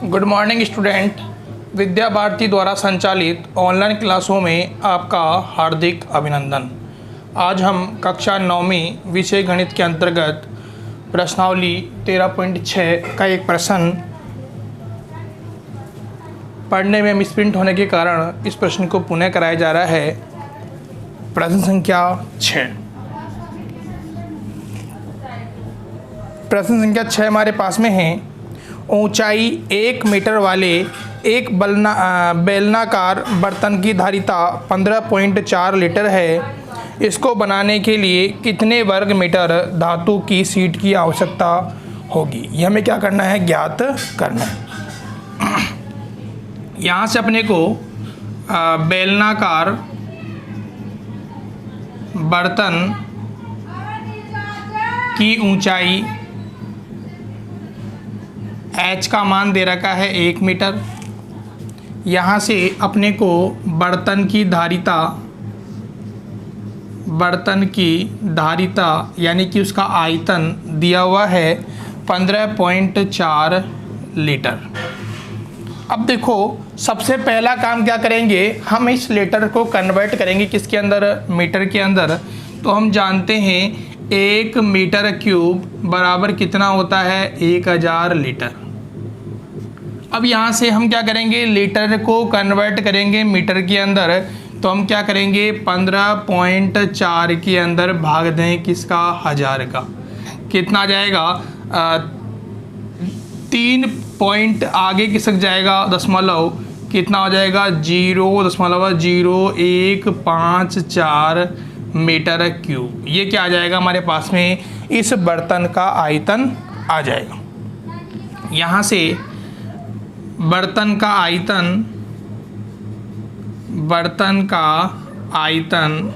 Good morning student. Vidya Bharati द्वारा संचालित online क्लासों में आपका हार्दिक अभिनंदन। आज हम कक्षा 9वीं विषय गणित के अंतर्गत प्रश्नावली 13.6 का एक प्रश्न पढ़ने में मिसप्रिंट होने के कारण इस प्रश्न को पुनः कराया जा रहा है। प्रश्न संख्या 6। प्रश्न संख्या 6 हमारे पास में है। ऊंचाई 1 मीटर वाले एक बेलनाकार बर्तन की धारिता 15.4 लीटर है। इसको बनाने के लिए कितने वर्ग मीटर धातु की शीट की आवश्यकता होगी? ये हमें क्या करना है? ज्ञात करना है। यहाँ से अपने को बेलनाकार बर्तन की ऊंचाई h का मान दे रखा है 1 मीटर। यहाँ से अपने को बर्तन की धारिता यानी कि उसका आयतन दिया हुआ है 15.4 लीटर। अब देखो, सबसे पहला काम क्या करेंगे, हम इस लीटर को कन्वर्ट करेंगे किसके अंदर? मीटर के अंदर। तो हम जानते हैं 1 मीटर क्यूब बराबर कितना होता है? 1000 लीटर। अब यहाँ से हम क्या करेंगे, लीटर को कन्वर्ट करेंगे मीटर के अंदर। तो हम क्या करेंगे, 15.4 के अंदर भाग दें किसका? 1000 का। कितना आ जाएगा? 3 पॉइंट आगे खिसक जाएगा दशमलव। कितना हो जाएगा? 0.0154 मीटर क्यूब। ये क्या आ जाएगा हमारे पास में? इस बर्तन का आयतन आ जाएगा। यहाँ से बर्तन का आयतन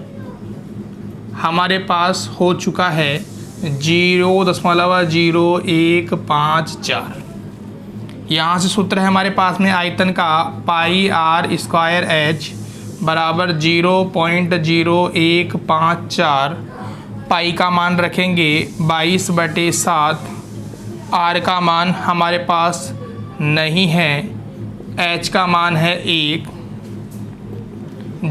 हमारे पास हो चुका है 0.0154। यहाँ से सूत्र है हमारे पास में आयतन का πr² h बराबर 0.0154। पाई का मान रखेंगे 22/7। आर का मान हमारे पास नहीं है, h का मान है 1।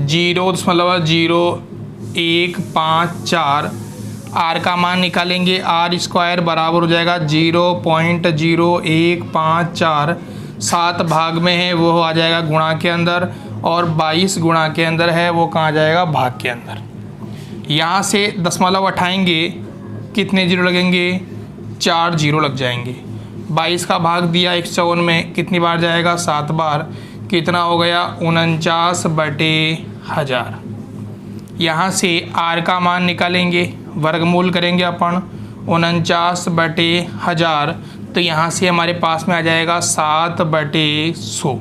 0.0154। आर का मान निकालेंगे, r² बराबर हो जाएगा 0.0154। 7 भाग में है वो आ जाएगा गुणा के अंदर, और 22 गुणा के अंदर है वो कहाँ जाएगा? भाग के अंदर। यहाँ से दशमलव उठाएंगे, कितने जीरो लगेंगे? 4 जीरो लग जाएंगे। 22 का भाग दिया 154 में, कितनी बार जाएगा? 7 बार। कितना हो गया? 49/1000। यहाँ से r का मान निकालेंगे, वर्गमूल करेंगे अपन 49/1000। तो यहाँ से हमारे पास में आ जाएगा 7/100।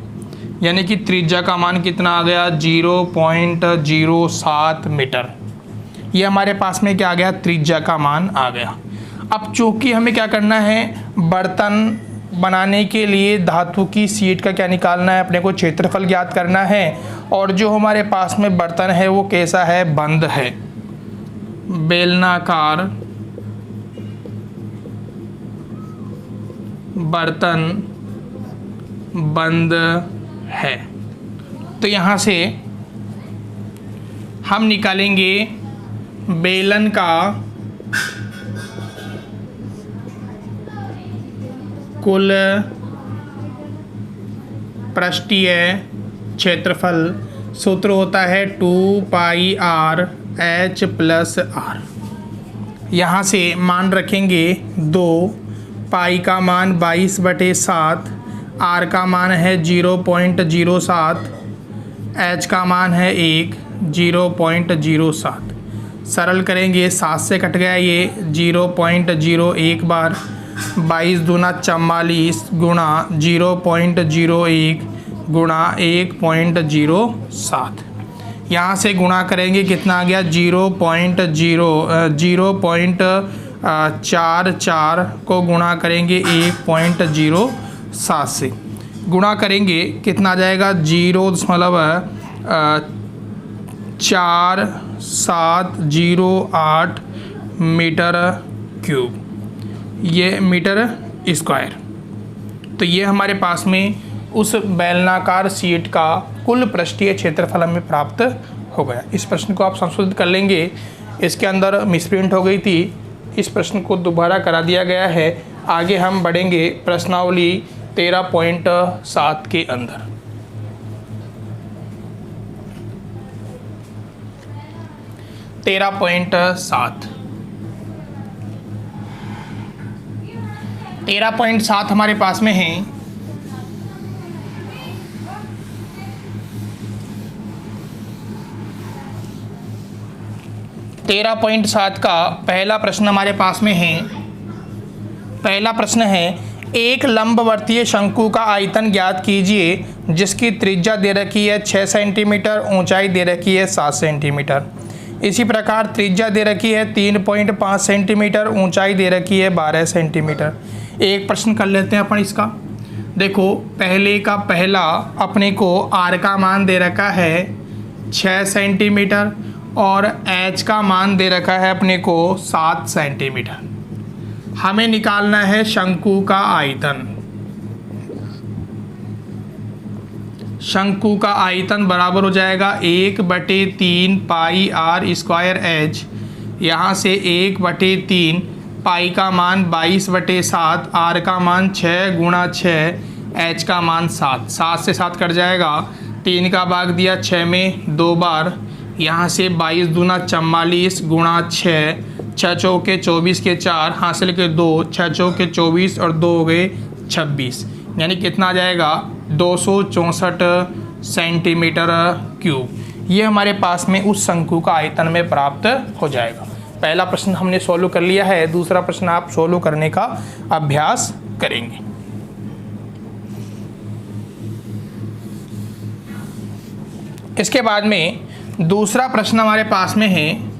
यानी कि त्रिज्या का मान कितना आ गया? 0.07 मीटर। ये हमारे पास में क्या आ गया? त्रिज्या का मान आ गया। अब चूँकि हमें क्या करना है, बर्तन बनाने के लिए धातु की शीट का क्या निकालना है? अपने को क्षेत्रफल ज्ञात करना है। और जो हमारे पास में बर्तन है वो कैसा है? बंद है, बेलनाकार बर्तन बंद है। तो यहाँ से हम निकालेंगे बेलन का कुल पृष्ठीय क्षेत्रफल। सूत्र होता है 2πr h + r। यहाँ से मान रखेंगे 2। पाई का मान 22/7। r का मान है 0.07। h का मान है 1, 0.07। सरल करेंगे, 7 से कट गया ये 0.01 बार। 22 दूना 44 गुणा 0.01 गुणा 1.07। यहाँ से गुणा करेंगे, कितना आ गया? 0.44 को गुणा करेंगे 1.07 से। गुणा करेंगे कितना आ जाएगा? 0.4708 मीटर क्यूब। ये मीटर स्क्वायर। तो ये हमारे पास में उस बेलनाकार शीट का कुल पृष्ठीय क्षेत्रफल हमें प्राप्त हो गया। इस प्रश्न को आप संशोधित कर लेंगे, इसके अंदर मिसप्रिंट हो गई थी, इस प्रश्न को दोबारा करा दिया गया है। आगे हम बढ़ेंगे प्रश्नावली 13.7 के अंदर। तेरह पॉइंट सात हमारे पास में है। तेरह पॉइंट सात का पहला प्रश्न हमारे पास में है। पहला प्रश्न है, एक लंबवर्तीय शंकु का आयतन ज्ञात कीजिए जिसकी त्रिज्या दे रखी है 6 सेंटीमीटर, ऊंचाई दे रखी है 7 सेंटीमीटर। इसी प्रकार त्रिज्या दे रखी है 3.5 सेंटीमीटर, ऊंचाई दे रखी है 12 सेंटीमीटर। एक प्रश्न कर लेते हैं अपन इसका। देखो, पहले का पहला अपने को आर का मान दे रखा है 6 सेंटीमीटर और एच का मान दे रखा है अपने को 7 सेंटीमीटर। हमें निकालना है शंकु का आयतन। शंकु का आयतन बराबर हो जाएगा 1/3 पाई आर स्क्वायर एच। यहाँ से 1/3 पाई का मान 22/7, आर का मान 6 गुणा 6, एच का मान 7। 7 से 7 कट जाएगा, 3 का भाग दिया 6 में 2 बार। यहाँ से 22 दूना 44 गुणा 6, 6 चौके 24 के 4, हासिल के 2, 6 चौके 24 और 2 हो गए 26, यानी कितना आ जाएगा 264 सेंटीमीटर क्यूब। ये हमारे पास में उस शंकु का आयतन में प्राप्त हो जाएगा। पहला प्रश्न हमने सोल्व कर लिया है, दूसरा प्रश्न आप सोल्व करने का अभ्यास करेंगे। इसके बाद में दूसरा प्रश्न हमारे पास में है।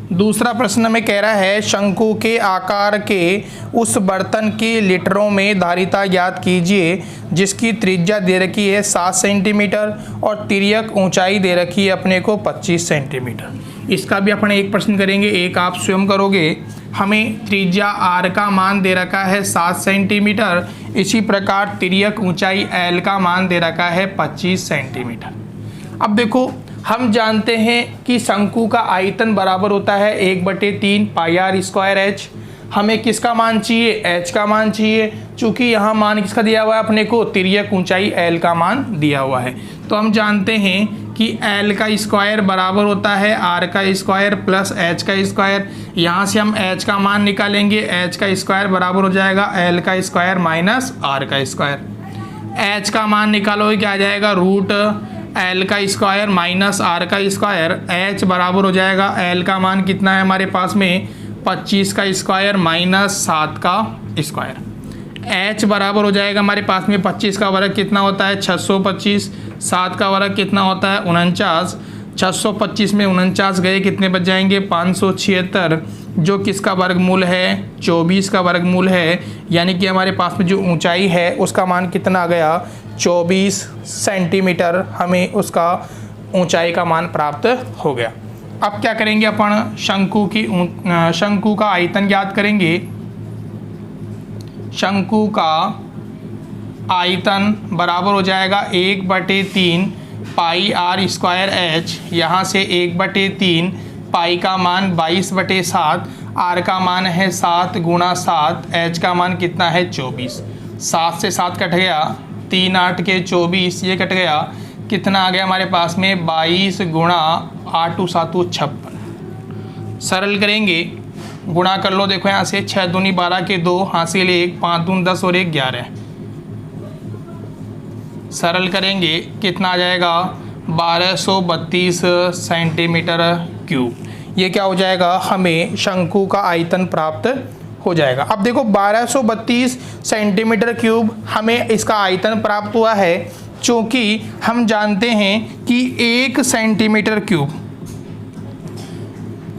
दूसरा प्रश्न में कह रहा है, शंकु के आकार के उस बर्तन की लीटरों में धारिता ज्ञात कीजिए जिसकी त्रिज्या दे रखी है 7 सेंटीमीटर और तिर्यक ऊंचाई दे रखी है अपने को 25 सेंटीमीटर। इसका भी अपन एक प्रश्न करेंगे, एक आप स्वयं करोगे। हमें त्रिज्या आर का मान दे रखा है 7 सेंटीमीटर, इसी प्रकार तिर्यक ऊंचाई एल का मान दे रखा है 25 सेंटीमीटर। अब देखो, हम जानते हैं कि शंकु का आयतन बराबर होता है 1/3 पाई आर स्क्वायर एच। हमें किसका मान चाहिए? एच का मान चाहिए। चूंकि यहाँ मान किसका दिया हुआ है अपने को? तिर्यक ऊंचाई एल का मान दिया हुआ है। तो हम जानते हैं कि एल का स्क्वायर बराबर होता है आर का स्क्वायर प्लस एच का स्क्वायर। यहाँ से हम एच का मान निकालेंगे, एच का स्क्वायर बराबर हो जाएगा एल का स्क्वायर माइनस आर का स्क्वायर। एच का मान निकालोगे क्या आ जाएगा? रूट एल का स्क्वायर माइनस आर का स्क्वायर। एच बराबर हो जाएगा, एल का मान कितना है हमारे पास में 25 का स्क्वायर माइनस 7 का स्क्वायर। एच बराबर हो जाएगा हमारे पास में 25 का वर्ग कितना होता है 625, 7 का वर्ग कितना होता है 49। 625 में 49 गए, कितने बच जाएंगे 576, जो किसका वर्गमूल है 24 का वर्गमूल है। यानी कि हमारे पास में जो ऊंचाई है उसका मान कितना आ गया 24 सेंटीमीटर। हमें उसका ऊंचाई का मान प्राप्त हो गया। अब क्या करेंगे अपन? शंकु का आयतन ज्ञात करेंगे। शंकु का आयतन बराबर हो जाएगा 1/3 पाई आर स्क्वायर एच। यहाँ से 1/3 पाई का मान 22/7, आर का मान है 7 गुणा 7, एच का मान कितना है 24। 7 से 7 कट गया, 3 8 के 24, ये कट गया, कितना आ गया हमारे पास में 22 गुणा 8 7 56। सरल करेंगे, गुणा कर लो। देखो यहाँ से 6 दूनी 12 के 2, हासिल 1, 5 दून 10 और 1 11। सरल करेंगे कितना आ जाएगा 1232 सेंटीमीटर क्यूब। ये क्या हो जाएगा? हमें शंकु का आयतन प्राप्त हो जाएगा। अब देखो 1232 सेंटीमीटर क्यूब हमें इसका आयतन प्राप्त हुआ है, चूँकि हम जानते हैं कि 1 सेंटीमीटर क्यूब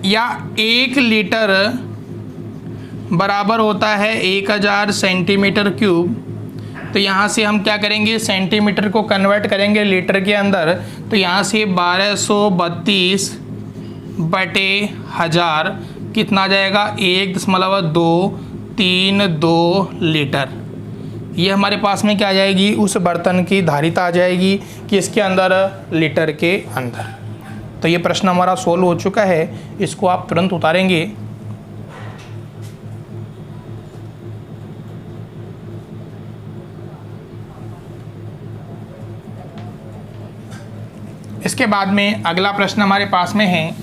या 1 लीटर बराबर होता है 1000 सेंटीमीटर क्यूब। तो यहाँ से हम क्या करेंगे? सेंटीमीटर को कन्वर्ट करेंगे लीटर के अंदर। तो यहाँ से 1232/1000 कितना आ जाएगा 1.232 लीटर। ये हमारे पास में क्या आ जाएगी, उस बर्तन की धारिता आ जाएगी कि इसके अंदर, लीटर के अंदर। तो ये प्रश्न हमारा सोल्व हो चुका है, इसको आप तुरंत उतारेंगे। इसके बाद में अगला प्रश्न हमारे पास में है,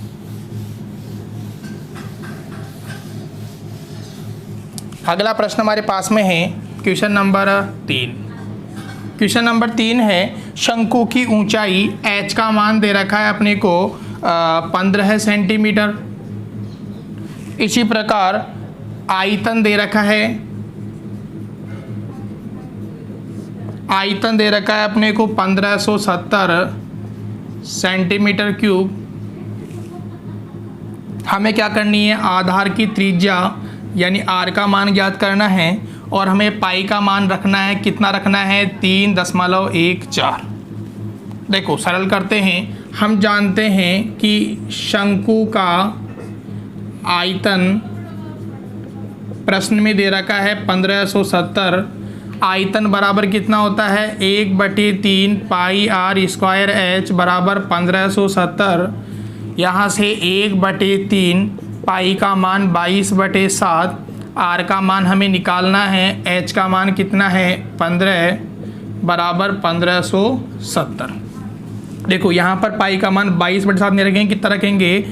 अगला प्रश्न हमारे पास में है क्वेश्चन नंबर 3। क्वेश्चन नंबर 3 है, शंकु की ऊंचाई h का मान दे रखा है अपने को 15 सेंटीमीटर। इसी प्रकार आयतन दे रखा है, आयतन दे रखा है अपने को 1570 सेंटीमीटर क्यूब। हमें क्या करनी है, आधार की त्रिज्या यानी r का मान ज्ञात करना है और हमें पाई का मान रखना है, कितना रखना है, 3.14। देखो सरल करते हैं, हम जानते हैं कि शंकु का आयतन प्रश्न में दे रखा है 1570। आयतन बराबर कितना होता है, 1/3 पाई r स्क्वायर h बराबर 1570। यहाँ से 1/3 पाई का मान 22/7, r का मान हमें निकालना है, h का मान कितना है 15 बराबर 1570। देखो यहाँ पर पाई का मान 22/7 नहीं रखेंगे, कितना रखेंगे,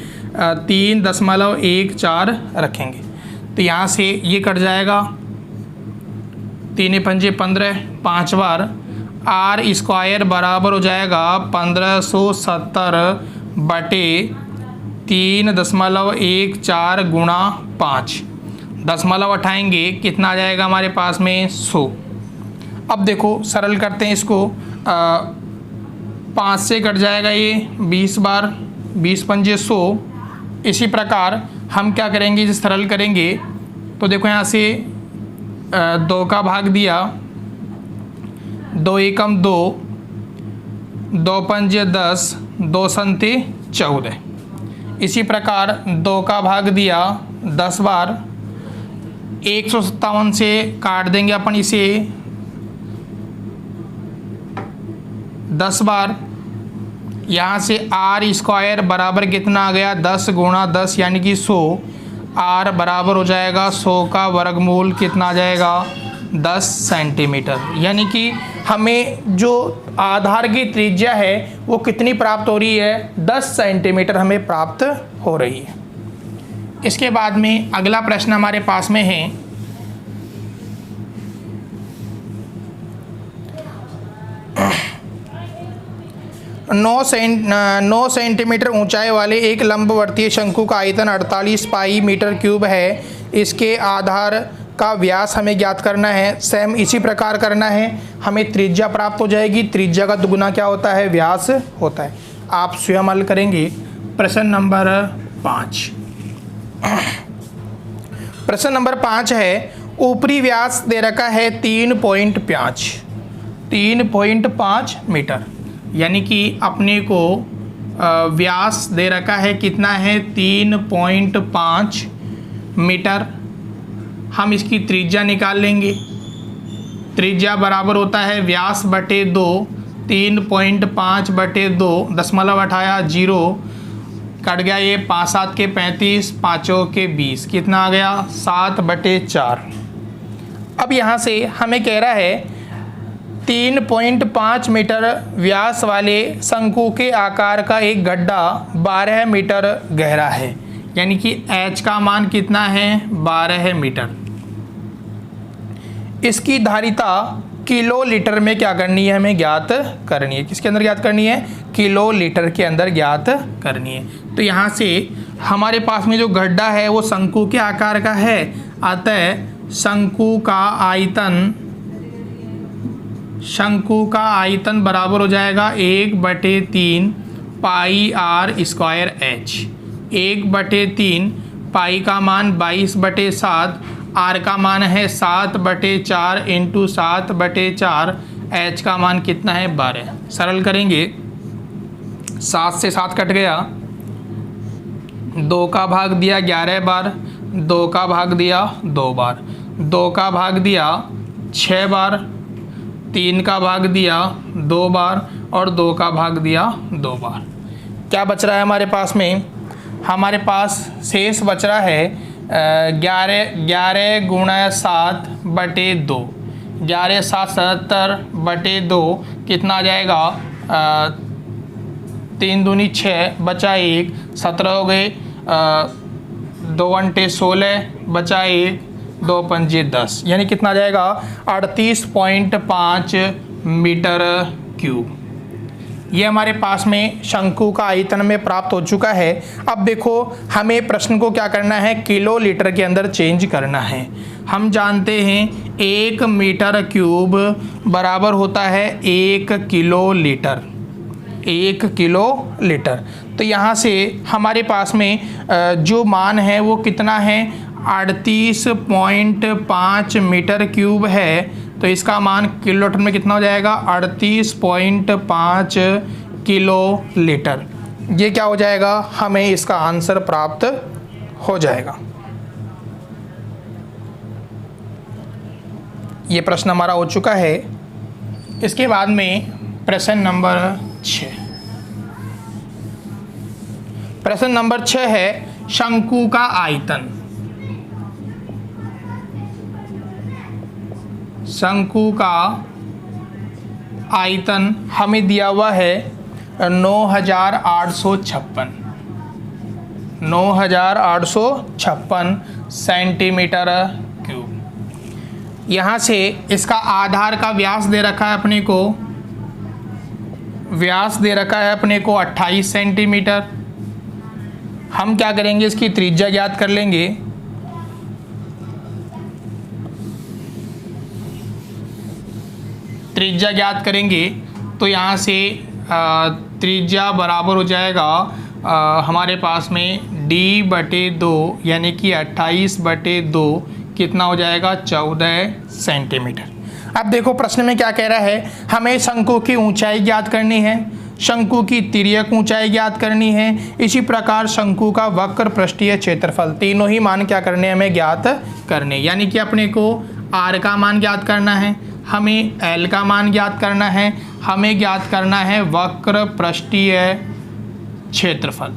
3.14 रखेंगे। तो यहाँ से ये कट जाएगा, 3 पंजे 15, 5 बार r स्क्वायर बराबर हो जाएगा 1570/3.14 गुणा 5। दशमलव उठाएंगे, कितना आ जाएगा हमारे पास में 100। अब देखो सरल करते हैं इसको, 5 से कट जाएगा ये 20 बार, 20 पंजे 100। इसी प्रकार हम क्या करेंगे, इसे सरल करेंगे तो देखो यहाँ से 2 का भाग दिया, 2 एकम 2, 2 पंजे 10, 2 संते 14। इसी प्रकार 2 का भाग दिया 10 बार, 157 से काट देंगे अपन इसे 10 बार। यहाँ से r स्क्वायर बराबर कितना आ गया, 10 गुणा 10 यानी कि 100। r बराबर हो जाएगा 100 का वर्गमूल, कितना आ जाएगा 10 सेंटीमीटर। यानी कि हमें जो आधार की त्रिज्या है वो कितनी प्राप्त हो रही है, 10 सेंटीमीटर हमें प्राप्त हो रही है। इसके बाद में अगला प्रश्न हमारे पास में है, नौ सेंटीमीटर ऊंचाई वाले एक लंबवर्तीय शंकु का आयतन 48 पाई मीटर क्यूब है। इसके आधार का व्यास हमें ज्ञात करना है। सेम इसी प्रकार करना है, हमें त्रिज्या प्राप्त हो जाएगी। त्रिज्या का दुगुना क्या होता है, व्यास होता है। आप स्वयं हल करेंगे। प्रश्न नंबर 5। प्रश्न नंबर 5 है, ऊपरी व्यास दे रखा है 3.5 मीटर। यानी कि अपने को व्यास दे रखा है कितना है, 3.5 मीटर। हम इसकी त्रिज्या निकाल लेंगे। त्रिज्या बराबर होता है व्यास बटे 2, 3.5 बटे 2, दशमलव हटाया 0, कट गया ये 5 7 के 35, 5 के 20, कितना आ गया 7/4। अब यहाँ से हमें कह रहा है 3.5 मीटर व्यास वाले शंकु के आकार का एक गड्ढा 12 मीटर गहरा है। यानी कि h का मान कितना है, 12 मीटर। इसकी धारिता किलो लीटर में क्या करनी है, हमें ज्ञात करनी है। किसके अंदर ज्ञात करनी है, किलो लीटर के अंदर ज्ञात करनी है। तो यहाँ से हमारे पास में जो गड्ढा है वो शंकु के आकार का है। अतः शंकु का आयतन बराबर हो जाएगा 1/3 पाई r स्क्वायर h। 1/3 पाई का मान 22/7, r का मान है 7/4 इंटू 7/4, h का मान कितना है 12। सरल करेंगे, 7 से 7 कट गया, 2 का भाग दिया 11 बार, 2 का भाग दिया 2 बार, 2 का भाग दिया 6 बार, 3 का भाग दिया 2 बार और 2 का भाग दिया 2 बार। क्या बच रहा है हमारे पास में? हमारे पास शेष बच रहा है 11 गुणा 7 बटे 2, 11 7 77 बटे 2 कितना आ जाएगा? 3 दूनी 6 बचा 1, 17 हो गए, 2 अंटे 16 बचा 1, 2 पंजे 10, यानी कितना आ जाएगा? 38.5 मीटर क्यूब। ये हमारे पास में शंकु का आयतन में प्राप्त हो चुका है। अब देखो हमें प्रश्न को क्या करना है? किलो लीटर के अंदर चेंज करना है। हम जानते हैं 1 मीटर क्यूब बराबर होता है 1 किलो लीटर, 1 किलो लीटर। तो यहाँ से हमारे पास में जो मान है वो कितना है? 38.5 मीटर क्यूब है। तो इसका मान किलो लीटर में कितना हो जाएगा? 38.5 किलो लीटर। ये क्या हो जाएगा? हमें इसका आंसर प्राप्त हो जाएगा। ये प्रश्न हमारा हो चुका है। इसके बाद में प्रश्न नंबर 6। प्रश्न नंबर 6 है शंकु का आयतन। शंकु का आयतन हमें दिया हुआ है 9856 सेंटीमीटर क्यूब। यहाँ से इसका आधार का व्यास दे रखा है अपने को, व्यास दे रखा है अपने को 28 सेंटीमीटर। हम क्या करेंगे? इसकी त्रिज्या ज्ञात कर लेंगे। त्रिज्या ज्ञात करेंगे तो यहाँ से त्रिज्या बराबर हो जाएगा हमारे पास में d/2 यानी कि 28/2 कितना हो जाएगा? 14 सेंटीमीटर। अब देखो प्रश्न में क्या कह रहा है? हमें शंकु की ऊंचाई ज्ञात करनी है, शंकु की तिर्यक ऊंचाई ज्ञात करनी है, इसी प्रकार शंकु का वक्र पृष्ठीय क्षेत्रफल, तीनों ही मान क्या करने हमें ज्ञात करने। यानी कि अपने को r का मान ज्ञात करना है, हमें L का मान ज्ञात करना है, हमें ज्ञात करना है वक्र पृष्ठीय क्षेत्रफल।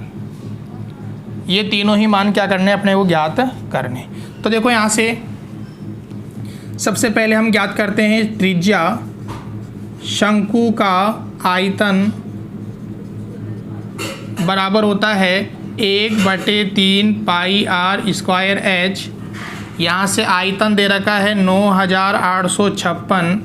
ये तीनों ही मान क्या करने अपने को ज्ञात करने। तो देखो यहाँ से सबसे पहले हम ज्ञात करते हैं त्रिज्या। शंकु का आयतन बराबर होता है 1/3 पाई r स्क्वायर h। यहाँ से आयतन दे रखा है 9856,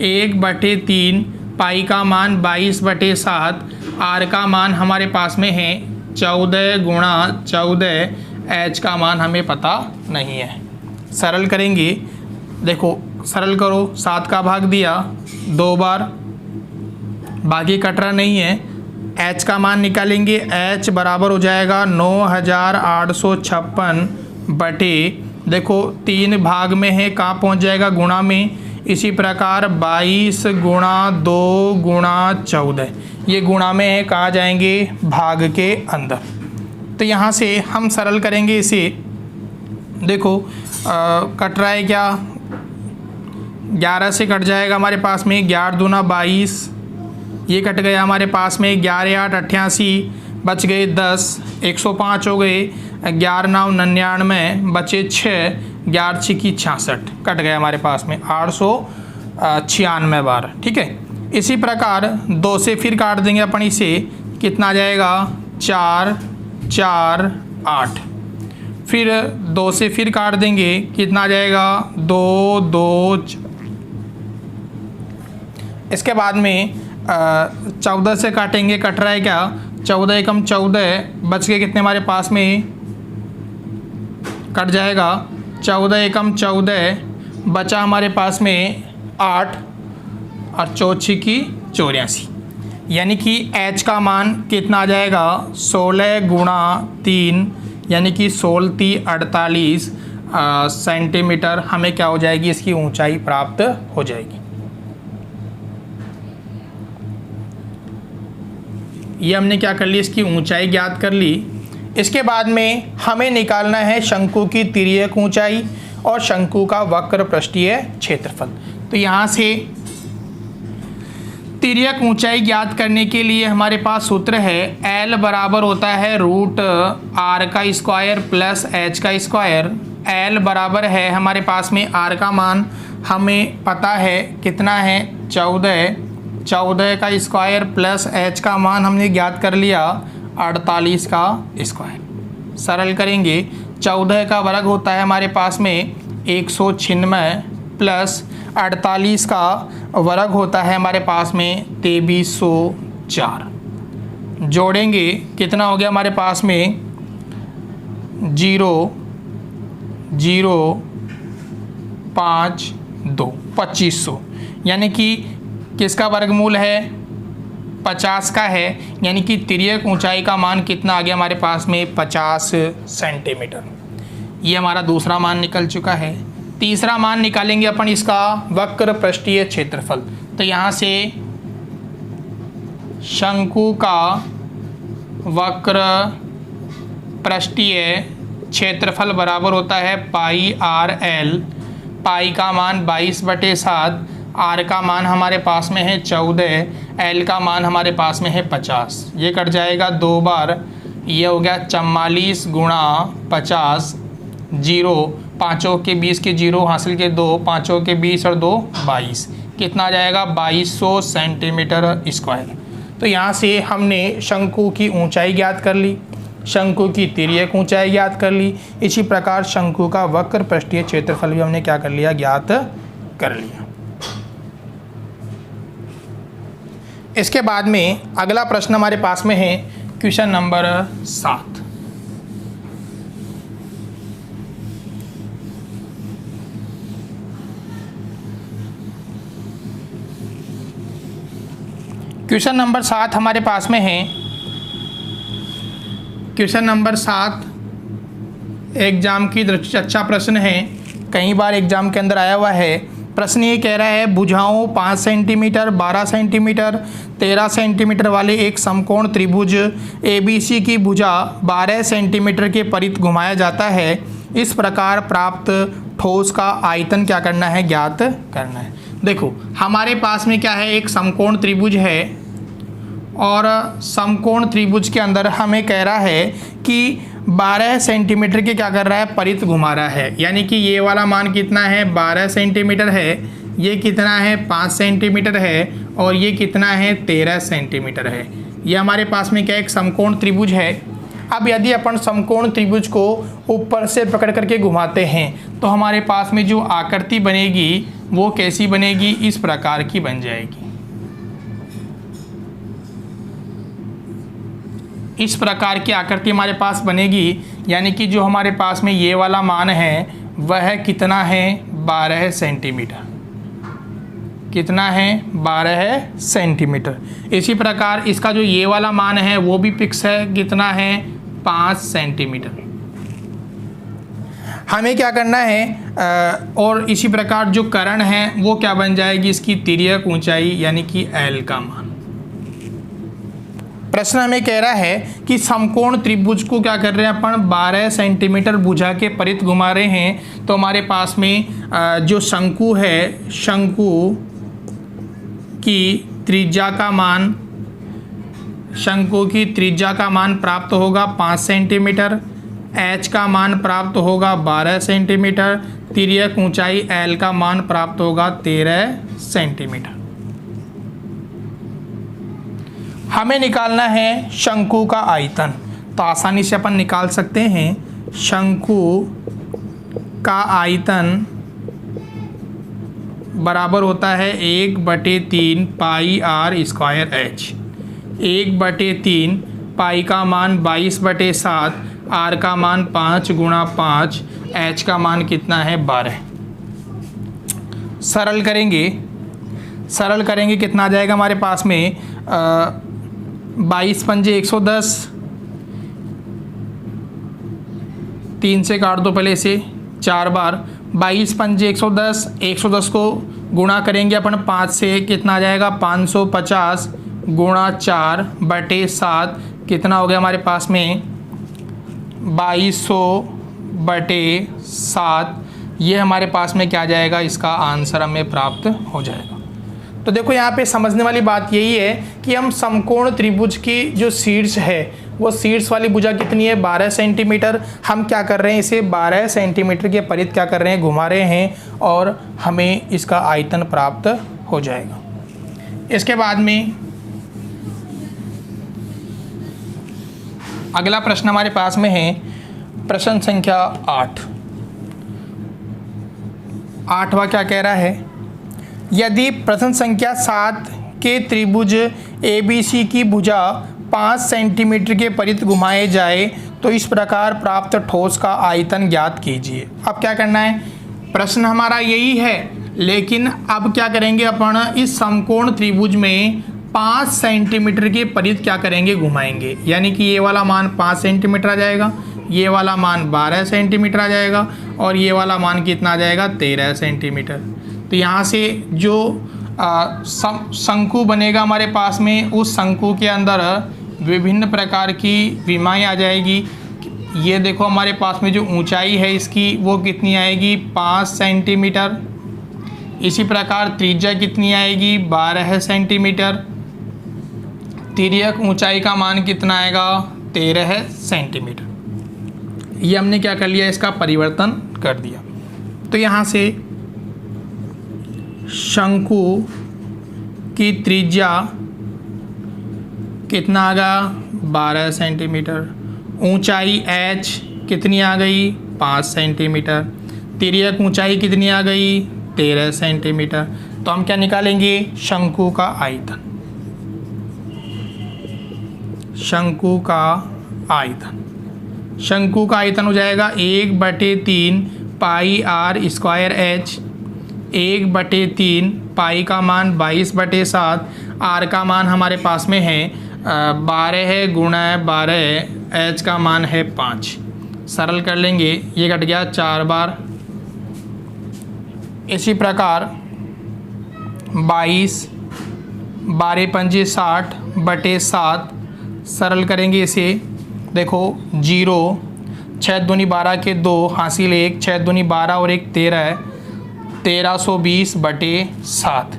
1/3 पाई का मान 22/7, r का मान हमारे पास में है 14 गुणा 14, h का मान हमें पता नहीं है। सरल करेंगे, देखो सरल करो, 7 का भाग दिया 2 बार, बाकी कट रहा नहीं है। h का मान निकालेंगे, h बराबर हो जाएगा 9856 बटे, देखो 3 भाग में है, कहाँ पहुंच जाएगा? गुणा में। इसी प्रकार 22 गुणा 2 गुणा 14, ये गुणा में है, कहाँ जाएंगे? भाग के अंदर। तो यहाँ से हम सरल करेंगे इसे। देखो कट रहा है क्या? 11 से कट जाएगा हमारे पास में, 11 दूना 22, ये कट गया हमारे पास में, 11 8 88, बच गए 10, 105 हो गए, 11 9 99, बचे 6, 11 6 की 66, कट गया हमारे पास में 896 बार। ठीक है, इसी प्रकार 2 से फिर काट देंगे अपन इसे, कितना आ जाएगा? 4 4 8। फिर 2 से फिर काट देंगे, कितना आ जाएगा? 2 2। इसके बाद में 14 से काटेंगे, कट रहा है क्या? 14 एकम 14, बच गए कितने हमारे पास में? कट जाएगा 14 एकम 14, बचा हमारे पास में 8 और 4 की 84, यानी कि h का मान कितना आ जाएगा? 16 गुणा 3, यानी कि 16 3 48 सेंटीमीटर हमें क्या हो जाएगी? इसकी ऊंचाई प्राप्त हो जाएगी। ये हमने क्या कर ली? इसकी ऊंचाई ज्ञात कर ली। इसके बाद में हमें निकालना है शंकु की तिर्यक ऊंचाई, और शंकु का वक्र पृष्ठीय क्षेत्रफल। तो यहाँ से तिर्यक ऊंचाई ज्ञात करने के लिए हमारे पास सूत्र है L बराबर होता है रूट R का स्क्वायर प्लस H का स्क्वायर। L बराबर है हमारे पास में R का मान हमें पता है कितना है 14 का स्क्वायर प्लस H का मान हमने ज्ञात कर लिया 48 का स्क्वायर। सरल करेंगे 14 का वर्ग होता है हमारे पास में 196 प्लस 48 का वर्ग होता है हमारे पास में 2304। जोड़ेंगे कितना हो गया हमारे पास में 2500, यानी कि किसका वर्गमूल है 50 का है, यानी कि तिर्यक ऊंचाई का मान कितना आ गया हमारे पास में 50 सेंटीमीटर। ये हमारा दूसरा मान निकल चुका है। तीसरा मान निकालेंगे अपन इसका वक्र पृष्ठीय क्षेत्रफल। तो यहाँ से शंकु का वक्र पृष्ठीय क्षेत्रफल बराबर होता है पाई आर एल। पाई का मान 22/7, आर का मान हमारे पास में है 14, एल का मान हमारे पास में है 50। ये कट जाएगा 2 बार, ये हो गया 44 गुणा 50, 0 पाँचों के 20 के 0 हासिल के 2, पाँचों के 20 और 2 22, कितना आ जाएगा 2200 सेंटीमीटर स्क्वायर। तो यहाँ से हमने शंकु की ऊंचाई ज्ञात कर ली, शंकु की तिर्यक ऊंचाई ज्ञात कर ली, इसी प्रकार शंकु का वक्र पृष्ठीय क्षेत्रफल भी हमने क्या कर लिया, ज्ञात कर लिया। इसके बाद में अगला प्रश्न हमारे पास में है क्वेश्चन नंबर 7। क्वेश्चन नंबर 7 हमारे पास में है। क्वेश्चन नंबर 7 एग्जाम की दृष्टि से अच्छा प्रश्न है, कई बार एग्जाम के अंदर आया हुआ है। प्रश्न ये कह रहा है भुजाओं 5 सेंटीमीटर, 12 सेंटीमीटर, 13 सेंटीमीटर वाले एक समकोण त्रिभुज ABC की भुजा 12 सेंटीमीटर के परित घुमाया जाता है। इस प्रकार प्राप्त ठोस का आयतन क्या करना है, ज्ञात करना है। देखो हमारे पास में क्या है, एक समकोण त्रिभुज है और समकोण त्रिभुज के अंदर हमें कह रहा है कि 12 सेंटीमीटर के क्या कर रहा है, परित घुमा रहा है। यानी कि ये वाला मान कितना है 12 सेंटीमीटर है, ये कितना है 5 सेंटीमीटर है और ये कितना है 13 सेंटीमीटर है। ये हमारे पास में क्या एक समकोण त्रिभुज है। अब यदि अपन समकोण त्रिभुज को ऊपर से पकड़ करके घुमाते हैं तो हमारे पास में जो आकृति बनेगी वो कैसी बनेगी, इस प्रकार की बन जाएगी। इस प्रकार की आकृति हमारे पास बनेगी, यानी कि जो हमारे पास में ये वाला मान है वह कितना है 12 सेंटीमीटर, कितना है 12 सेंटीमीटर। इसी प्रकार इसका जो ये वाला मान है वो भी फिक्स है, कितना है 5 सेंटीमीटर। हमें क्या करना है और इसी प्रकार जो कर्ण है वो क्या बन जाएगी, इसकी तिर्यक ऊंचाई यानी कि L का मान। प्रश्न हमें कह रहा है कि समकोण त्रिभुज को क्या कर रहे हैं अपन 12 सेंटीमीटर भुजा के परित घुमा रहे हैं। तो हमारे पास में जो शंकु है, शंकु की त्रिज्या का मान, शंकु की त्रिज्या का मान प्राप्त होगा 5 सेंटीमीटर, H का मान प्राप्त होगा 12 सेंटीमीटर, तिर्यक ऊंचाई L का मान प्राप्त होगा 13 सेंटीमीटर। हमें निकालना है शंकु का आयतन। तो आसानी से अपन निकाल सकते हैं, शंकु का आयतन बराबर होता है 1/3 पाई आर स्क्वायर H। 1/3 पाई का मान 22/7, आर का मान 5 गुणा 5, H का मान कितना है 12। सरल करेंगे कितना आ जाएगा हमारे पास में 22 पंजे 110, 3 से काट दो पहले से 4 बार, 22 पंजे 110, 110 को गुणा करेंगे अपन 5 से, कितना आ जाएगा 550 गुणा 4/7, कितना हो गया हमारे पास में 2200/7। ये हमारे पास में क्या आ जाएगा, इसका आंसर हमें प्राप्त हो जाएगा। तो देखो यहाँ पे समझने वाली बात यही है कि हम समकोण त्रिभुज की जो शीर्ष है वो शीर्ष वाली भुजा कितनी है, 12 सेंटीमीटर। हम क्या कर रहे हैं, इसे 12 सेंटीमीटर के परित क्या कर रहे हैं, घुमा रहे हैं और हमें इसका आयतन प्राप्त हो जाएगा। इसके बाद में अगला प्रश्न हमारे पास में है प्रश्न संख्या 8। 8वां क्या कह रहा है, यदि प्रश्न संख्या 7 के त्रिभुज ABC की भुजा 5 सेंटीमीटर के परित घुमाए जाए तो इस प्रकार प्राप्त ठोस का आयतन ज्ञात कीजिए। अब क्या करना है, प्रश्न हमारा यही है, लेकिन अब क्या करेंगे अपन, इस समकोण त्रिभुज में 5 सेंटीमीटर के परित क्या करेंगे, घुमाएंगे। यानी कि ये वाला मान 5 सेंटीमीटर आ जाएगा, ये वाला मान 12 सेंटीमीटर आ जाएगा और ये वाला मान कितना आ जाएगा, 13 सेंटीमीटर। तो यहाँ से जो शंकु बनेगा हमारे पास में, उस शंकु के अंदर विभिन्न प्रकार की विमाएँ आ जाएगी। ये देखो हमारे पास में जो ऊंचाई है इसकी वो कितनी आएगी, 5 सेंटीमीटर। इसी प्रकार त्रिज्या कितनी आएगी, 12 सेंटीमीटर। तिर्यक ऊंचाई का मान कितना आएगा, 13 सेंटीमीटर। ये हमने क्या कर लिया, इसका परिवर्तन कर दिया। तो यहाँ से शंकु की त्रिज्या कितना आ गया, 12 सेंटीमीटर। ऊंचाई h कितनी आ गई, 5 सेंटीमीटर। तिर्यक ऊंचाई कितनी आ गई, 13 सेंटीमीटर। तो हम क्या निकालेंगे, शंकु का आयतन। शंकु का आयतन, शंकु का आयतन हो जाएगा 1/3 पाई r स्क्वायर h। 1/3 पाई का मान 22/7, r का मान हमारे पास में है 12 गुणा 12, h का मान है 5। सरल कर लेंगे, ये कट गया 4 बार। इसी प्रकार 22 12 पंजे 60/7, सरल करेंगे इसे। देखो 0, 6 दूनी 12 के 2, हासिल 1, 6 दूनी 12 और 1 13, 1320/7।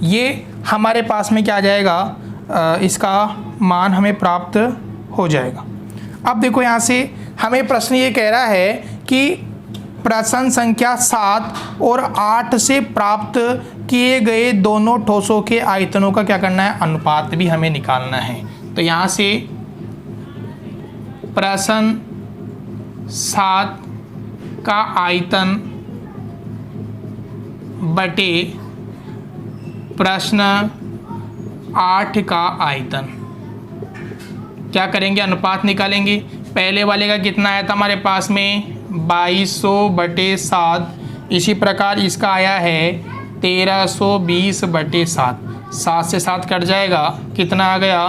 ये हमारे पास में क्या आ जाएगा, इसका मान हमें प्राप्त हो जाएगा। अब देखो यहाँ से हमें प्रश्न ये कह रहा है कि प्रश्न संख्या 7 और 8 से प्राप्त किए गए दोनों ठोसों के आयतनों का क्या करना है, अनुपात भी हमें निकालना है। तो यहाँ से प्रश्न 7 का आयतन बटे प्रश्न 8 का आयतन, क्या करेंगे, अनुपात निकालेंगे। पहले वाले का कितना आया था हमारे पास में, 2200/7। इसी प्रकार इसका आया है 1320/7। 7 से 7 कट जाएगा, कितना आ गया,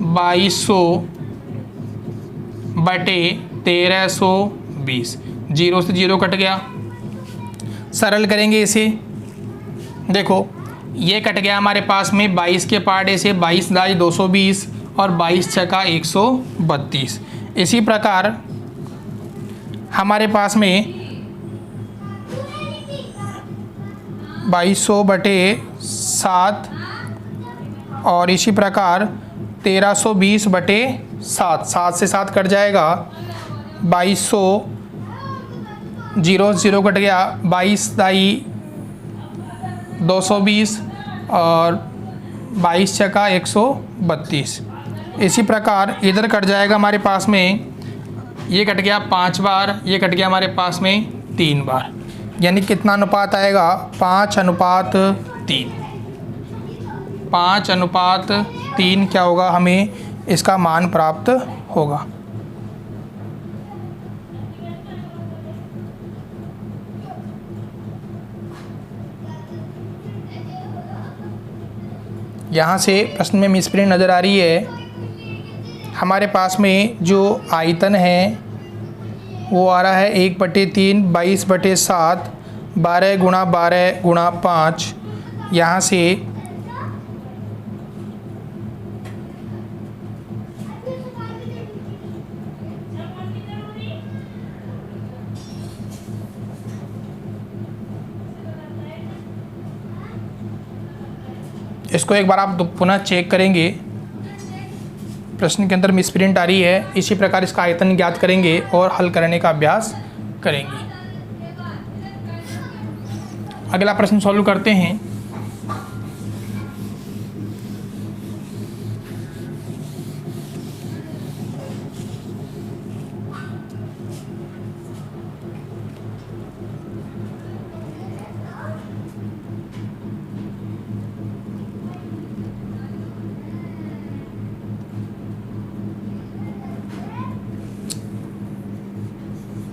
2200/1320। 0 से 0 कट गया। सरल करेंगे इसे। देखो ये कट गया हमारे पास में 22 के पार्ट से, 22 दाई 220 और 22 छका 132। इसी प्रकार हमारे पास में 2200/7 और इसी प्रकार 1320/7। 7 से 7 कट जाएगा, 2200, 0 0 कट गया, 22 दाई 220 और 22 छका 132। इसी प्रकार इधर कट जाएगा हमारे पास में, ये कट गया 5 बार, ये कट गया हमारे पास में 3 बार। यानी कितना अनुपात आएगा, 5:3। 5:3 क्या होगा, हमें इसका मान प्राप्त होगा। यहाँ से प्रश्न में मिसप्रिंट नज़र आ रही है। हमारे पास में जो आयतन है वो आ रहा है 1/3 22/7, 12 गुणा 12 गुणा 5। यहाँ से इसको एक बार आप पुनः चेक करेंगे, प्रश्न के अंदर मिसप्रिंट आ रही है। इसी प्रकार इसका आयतन ज्ञात करेंगे और हल करने का अभ्यास करेंगे। अगला प्रश्न सॉल्व करते हैं।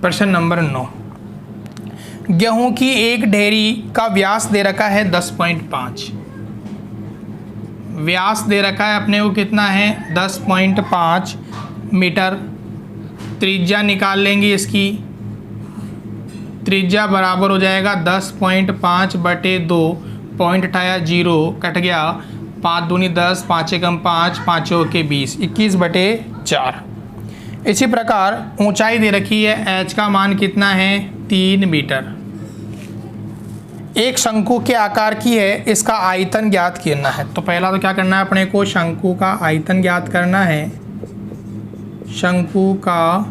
प्रश्न नंबर 9, गेहूं की एक ढेरी का व्यास दे रखा है 10.5। व्यास दे रखा है अपने को कितना है 10.5 मीटर। त्रिज्या निकाल लेंगे, इसकी त्रिज्या बराबर हो जाएगा 10.5 बटे 2, पॉइंट उठाया 0, कट गया 5 दूनी 10, 5 एकम 5, 5 के 20, 21 बटे 4। इसी प्रकार ऊंचाई दे रखी है, h का मान कितना है 3 मीटर। एक शंकु के आकार की है, इसका आयतन ज्ञात करना है। तो पहला तो क्या करना है अपने को, शंकु का आयतन ज्ञात करना है। शंकु का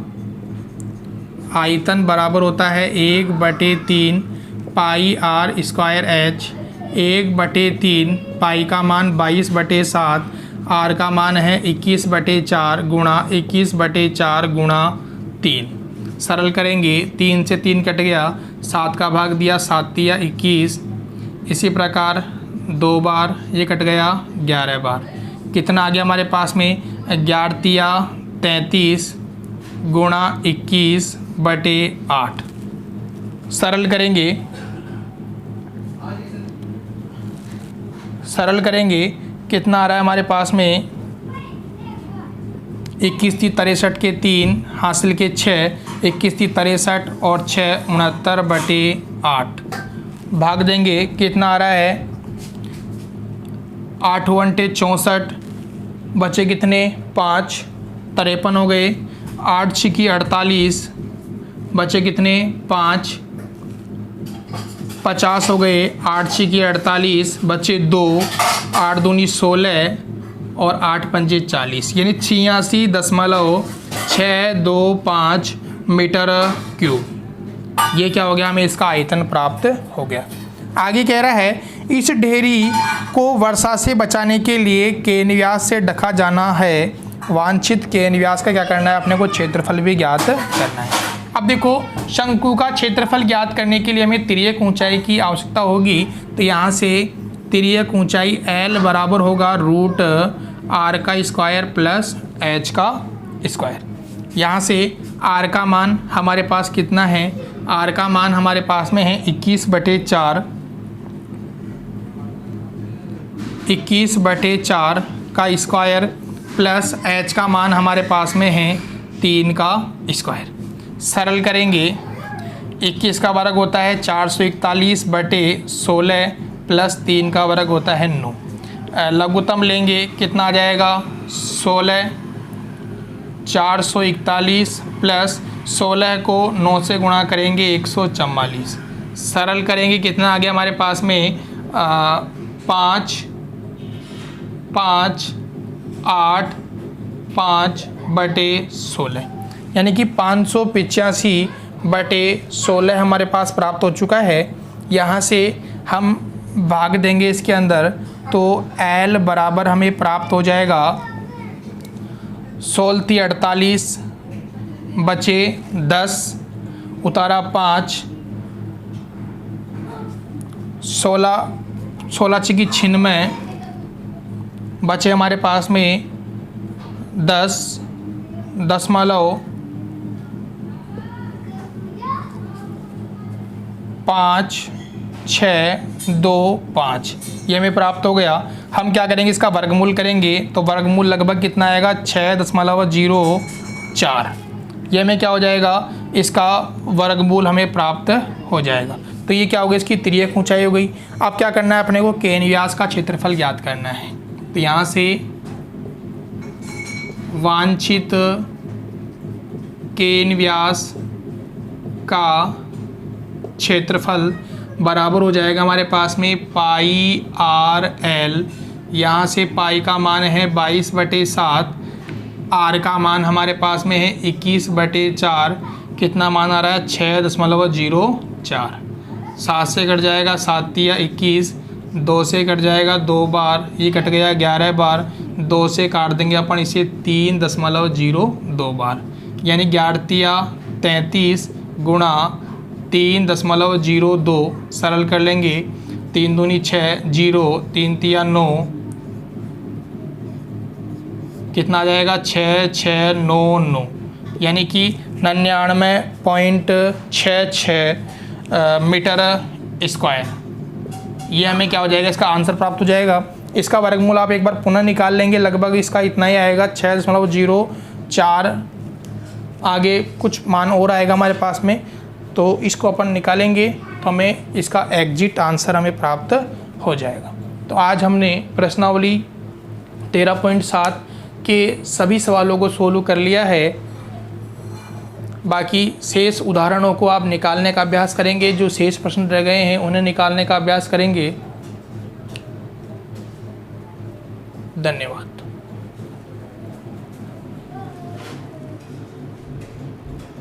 आयतन बराबर होता है 1/3 पाई आर स्क्वायर एच। 1/3 पाई का मान 22/7, आर का मान है 21/4 गुणा 21/4 गुणा 3। सरल करेंगे, 3 से 3 कट गया, 7 का भाग दिया, 7 दिया 21। इसी प्रकार 2 बार ये कट गया, 11 बार। कितना आ गया हमारे पास में, 11 33 गुणा 21/8। सरल करेंगे, कितना आ रहा है हमारे पास में, 21 × 63 के 3, हासिल के 6, 21 × 63 और 6 69/8। भाग देंगे, कितना आ रहा है 8 × 64, बचे कितने 5, 53 हो गए। 8 × 6 = 48, बचे कितने 5, 50 हो गए। 8 × 6 = 48, बचे 2, 8 दूनी 16 और 8 पंजे 40, यानी 86.625 मीटर क्यूब। ये क्या हो गया, हमें इसका आयतन प्राप्त हो गया। आगे कह रहा है, इस ढेरी को वर्षा से बचाने के लिए केन व्यास से ढका जाना है। वांछित केन व्यास का क्या करना है अपने को, क्षेत्रफल भी ज्ञात करना है। अब देखो, शंकु का क्षेत्रफल ज्ञात करने के लिए हमें तिर्यक ऊंचाई की आवश्यकता होगी। तो यहाँ से तिर्यक ऊंचाई L बराबर होगा √r का स्क्वायर प्लस h का स्क्वायर। यहाँ से r का मान हमारे पास कितना है, r का मान हमारे पास में है 21/4, 21/4 का स्क्वायर प्लस h का मान हमारे पास में है 3 का स्क्वायर। सरल करेंगे, 21 का वर्ग होता है 441/16 प्लस 3 का वर्ग होता है 9। लघुत्तम लेंगे, कितना आ जाएगा 16, 441 प्लस 16 को 9 से गुणा करेंगे 144। सरल करेंगे, कितना आ गया हमारे पास में 5, 5, 8, 5/16, यानी कि 585/16 हमारे पास प्राप्त हो चुका है। यहाँ से हम भाग देंगे इसके अंदर, तो L बराबर हमें प्राप्त हो जाएगा 16 48, बचे 10, उतारा 5, 16 6 96, बचे हमारे पास में 10 दशमलव 5 6 2 5, ये हमें प्राप्त हो गया। हम क्या करेंगे, इसका वर्गमूल करेंगे, तो वर्गमूल लगभग कितना आएगा 6.04। ये हमें क्या हो जाएगा, इसका वर्गमूल हमें प्राप्त हो जाएगा। तो ये क्या हो गया, इसकी तिर्यक ऊंचाई हो गई। अब क्या करना है अपने को, केन व्यास का क्षेत्रफल ज्ञात करना है। तो यहाँ से वांछित केन व्यास का क्षेत्रफल बराबर हो जाएगा हमारे पास में πr/l यहाँ से पाई का मान है 22/7, आर का मान हमारे पास में है 21/4, कितना मान आ रहा है 6.04। 7 से कट जाएगा 7 या 21, 2 से कट जाएगा 2 बार, ये कट गया 11 बार, 2 से काट देंगे अपन इसे 3.02 बार, यानी 11 33 गुणा 3.02, सरल कर लेंगे 3 दूनी 6, 0 3 तिया 9, कितना आ जाएगा 6699, यानी कि 99.66 मीटर स्क्वायर। ये हमें क्या हो जाएगा, इसका आंसर प्राप्त हो जाएगा। इसका वर्गमूल आप एक बार पुनः निकाल लेंगे, लगभग इसका इतना ही आएगा 6.04। आगे कुछ मान और आएगा हमारे पास में, तो इसको अपन निकालेंगे तो हमें इसका एग्जिट आंसर हमें प्राप्त हो जाएगा। तो आज हमने प्रश्नावली 13.7 के सभी सवालों को सोल्व कर लिया है। बाकी शेष उदाहरणों को आप निकालने का अभ्यास करेंगे, जो शेष प्रश्न रह गए हैं उन्हें निकालने का अभ्यास करेंगे। धन्यवाद।